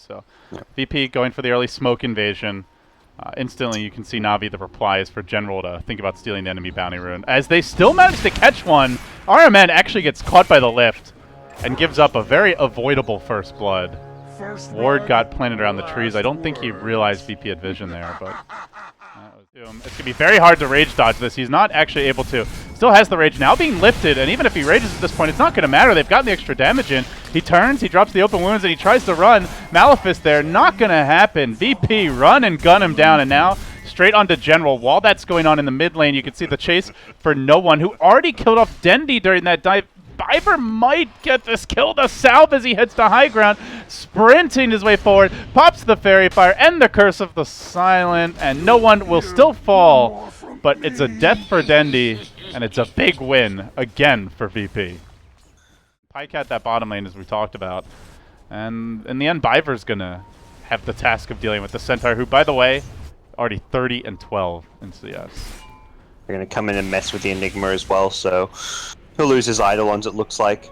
So VP going for the early smoke invasion. Instantly, you can see Navi, the reply is for General to think about stealing the enemy bounty rune. As they still manage to catch one, RMN actually gets caught by the lift and gives up a very avoidable first blood. Ward got planted around the trees. I don't think he realized VP had vision there, but it's going to be very hard to rage dodge this. He's not actually able to. Still has the rage now being lifted, and even if he rages at this point, it's not going to matter. They've gotten the extra damage in. He turns, he drops the open wounds, and he tries to run. Malefice there, not going to happen. VP run and gun him down, and now straight onto General. While that's going on in the mid lane, you can see the chase for No One, who already killed off Dendi during that dive. Biver might get this kill to Salve as he heads to high ground, sprinting his way forward, pops the Fairy Fire and the Curse of the Silent, and No One will still fall, but it's a death for Dendi, and it's a big win again for VP. Pajkatt that bottom lane as we talked about, and in the end Biver's gonna have the task of dealing with the Centaur, who by the way, already 30 and 12 in CS. They're gonna come in and mess with the Enigma as well, so he'll lose his Eidolons, it looks like,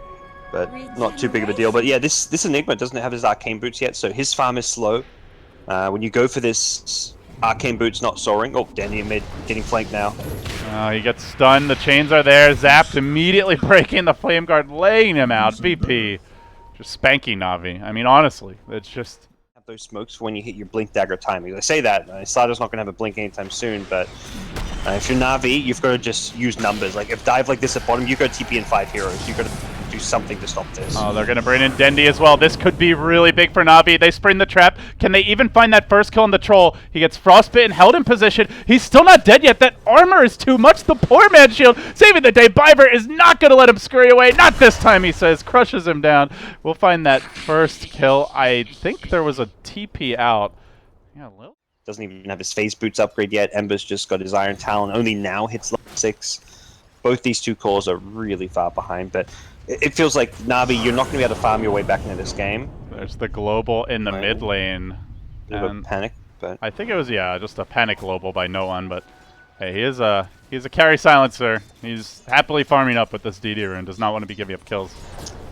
but not too big of a deal. But yeah, this Enigma doesn't have his Arcane Boots yet, so his farm is slow. When you go for this, Arcane Boots not soaring. Oh, Danny in mid, getting flanked now. He gets stunned, the chains are there, zapped, immediately breaking the Flame Guard, laying him out. VP just spanking Navi. I mean, honestly, it's just... Have those smokes for when you hit your Blink Dagger timing. I say that, Slider's not going to have a Blink anytime soon, but... if you're Navi, you've got to just use numbers. Like, if dive like this at bottom, you've got to TP in 5 heroes. You've got to do something to stop this. Oh, they're going to bring in Dendi as well. This could be really big for Navi. They spring the trap. Can they even find that first kill on the Troll? He gets frostbitten, held in position. He's still not dead yet. That armor is too much. The poor man's shield saving the day. Biver is not going to let him scurry away. Not this time, he says. Crushes him down. We'll find that first kill. I think there was a TP out. Yeah, Lil. Doesn't even have his phase boots upgrade yet. Ember's just got his Iron Talon. Only now hits level 6. Both these two cores are really far behind, but it feels like Navi, you're not going to be able to farm your way back into this game. There's the global in the mid lane. And panic, but I think it was just a panic global by No One, but hey, he's a carry silencer. He's happily farming up with this DD rune. Does not want to be giving up kills.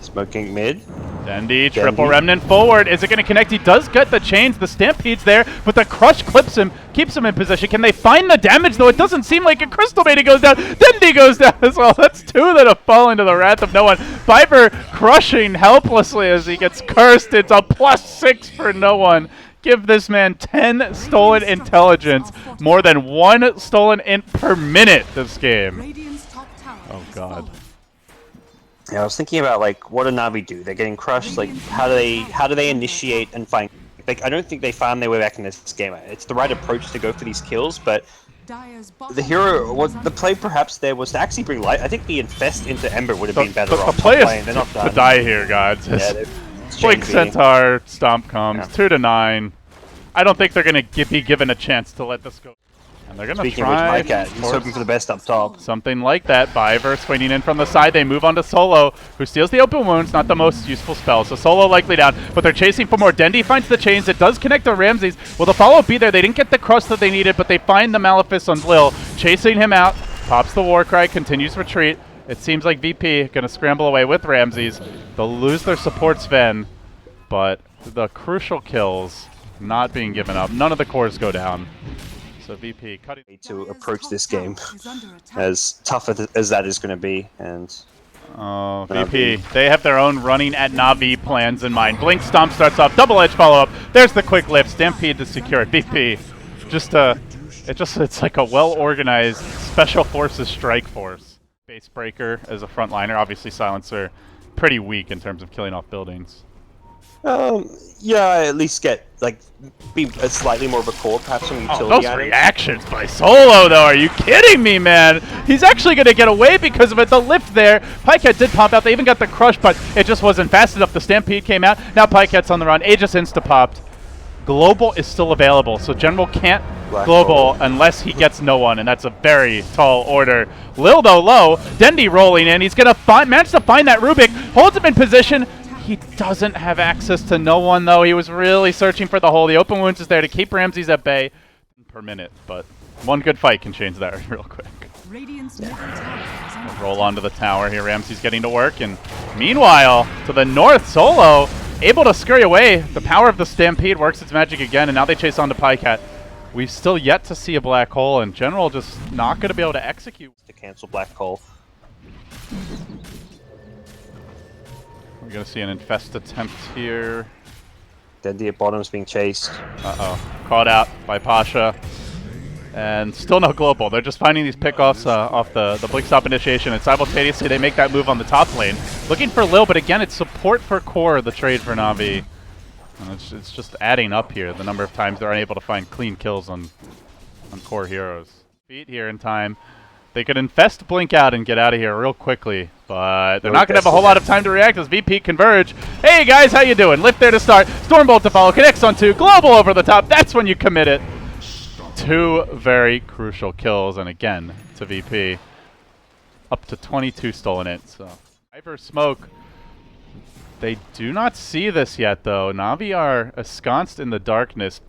Smoking mid. Dendi, triple remnant forward. Is it going to connect? He does get the chains. The Stampede's there, but the crush clips him, keeps him in position. Can they find the damage, though? It doesn't seem like a Crystal Maiden goes down. Dendi goes down as well. That's 2 that have fallen to the wrath of No One. Biver crushing helplessly as he gets cursed. It's a +6 for No One. Give this man 10 stolen intelligence. More than 1 stolen int per minute this game. Oh, God. Yeah, I was thinking about, like, what do Navi do? They're getting crushed. Like, how do they initiate and find? Like, I don't think they farm their way back in this game. It's the right approach to go for these kills, but the hero, the play perhaps there was to actually bring light. I think the infest into Ember would have been better. The play is to die here, guys. Yeah, Blink Centaur stomp comes 2 to 9. I don't think they're gonna be given a chance to let this go. And they're gonna try. Pajkatt, he's hoping for the best up top. Something like that. Biver swinging in from the side. They move on to Solo, who steals the open wounds. Not the most useful spell. So Solo likely down, but they're chasing for more. Dendi finds the chains. It does connect to Ramses. Will the follow-up be there? They didn't get the crush that they needed, but they find the Malefice on Lil, chasing him out. Pops the Warcry, continues retreat. It seems like VP gonna scramble away with Ramses. They'll lose their support Sven, but the crucial kills not being given up. None of the cores go down. So VP cutting to approach this game as tough as that is going to be, and VP, they have their own running at Navi plans in mind. Blink Stomp starts off, double edge follow up. There's the quick lift, Stampede to secure it. VP, it's like a well organized special forces strike force. Base breaker as a frontliner, obviously silencer, pretty weak in terms of killing off buildings. Yeah, at least get, like, be a slightly more of a core, perhaps some utility those items. Reactions by Solo, though, are you kidding me, man? He's actually going to get away because of it. The lift there, Pajkatt did pop out. They even got the crush, but it just wasn't fast enough. The Stampede came out. Now Pajkatt's on the run. Aegis insta-popped. Global is still available, so General can't global unless he gets No One, and that's a very tall order. Lil, though, low. Dendi rolling in. He's going to manage to find that Rubik. Holds him in position. He doesn't have access to No One, though. He was really searching for the hole. The open wounds is there to keep Ramses at bay per minute, but one good fight can change that real quick. Roll onto the tower here. Ramses getting to work, and meanwhile, to the north, Solo able to scurry away. The power of the Stampede works its magic again, and now they chase on to Pajkatt. We've still yet to see a black hole, and General just not going to be able to execute. To cancel black hole. We're going to see an infest attempt here. Dendi at bottom is being chased. Uh-oh. Caught out by Pasha. And still no global. They're just finding these pickoffs off the Blink Stop initiation, and simultaneously they make that move on the top lane. Looking for Lil, but again, it's support for core, the trade for Navi. And it's just adding up here, the number of times they're unable to find clean kills on core heroes. Beat here in time. They could infest Blink out and get out of here real quickly, but they're not going to have a whole lot of time to react as VP converge. Hey guys, how you doing? Lift there to start. Stormbolt to follow. Connects on 2. Global over the top. That's when you commit it. 2 very crucial kills, and again to VP. Up to 22 stolen it. So Iver smoke. They do not see this yet, though. Navi are ensconced in the darkness.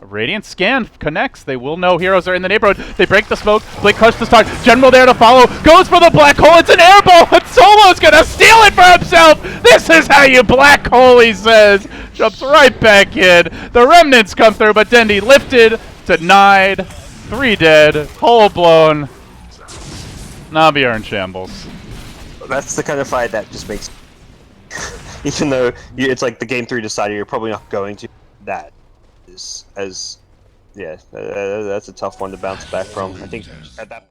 Radiant scan connects. They will know heroes are in the neighborhood. They break the smoke. Blink crush to start. General there to follow. Goes for the black hole. It's an airball. And Solo's gonna steal it for himself. This is how you black hole, he says. Jumps right back in. The remnants come through, but Dendi lifted, denied. 3 dead. Hole blown. Navi are in shambles. That's the kind of fight that just makes... Even though it's like the game 3 decided you're probably not going to, that is that's a tough one to bounce back from. I think at that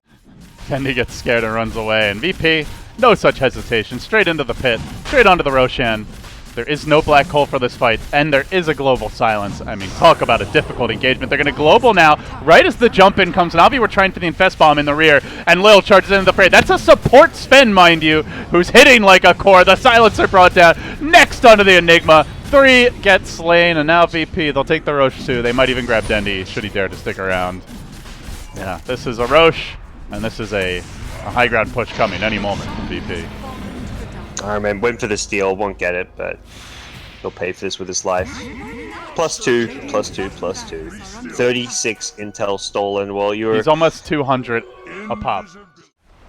Dendi gets scared and runs away, and VP, no such hesitation, straight into the pit, straight onto the Roshan. There is no black hole for this fight, and there is a global silence. I mean, talk about a difficult engagement. They're going to global now. Right as the jump in comes, Navi were trying for the infest bomb in the rear, and Lil charges into the fray. That's a support spin, mind you, who's hitting like a core. The silencer brought down. Next onto the Enigma. 3 get slain, and now VP, they'll take the Roche too. They might even grab Dendi, should he dare to stick around. Yeah, this is a Roche, and this is a high ground push coming any moment from VP. Iron Man went for the steal, won't get it, but he'll pay for this with his life. +2, +2, +2. 36 intel stolen. Well, He's almost 200 a pop.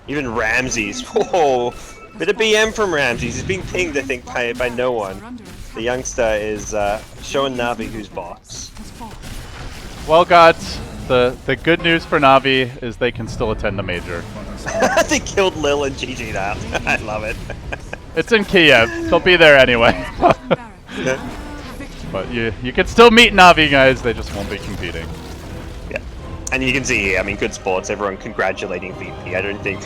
Even Ramses. Whoa! Bit of BM from Ramses. He's being pinged, I think, by no one. The youngster is showing Navi who's boss. Well, gods, the good news for Navi is they can still attend the major. They killed Lil and GG'd out. I love it. It's in Kiev. They'll be there anyway. But you can still meet Navi, guys. They just won't be competing. Yeah. And you can see, I mean, good sports. Everyone congratulating VP. I don't think...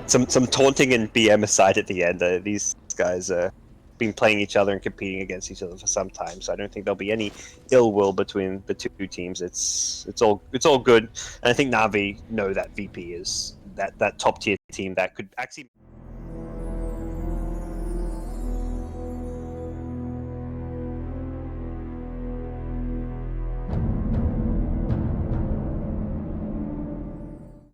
Some taunting and BM aside at the end. These guys been playing each other and competing against each other for some time, so I don't think there'll be any ill will between the 2 teams. It's all good, and I think Navi know that VP is that top tier team that could actually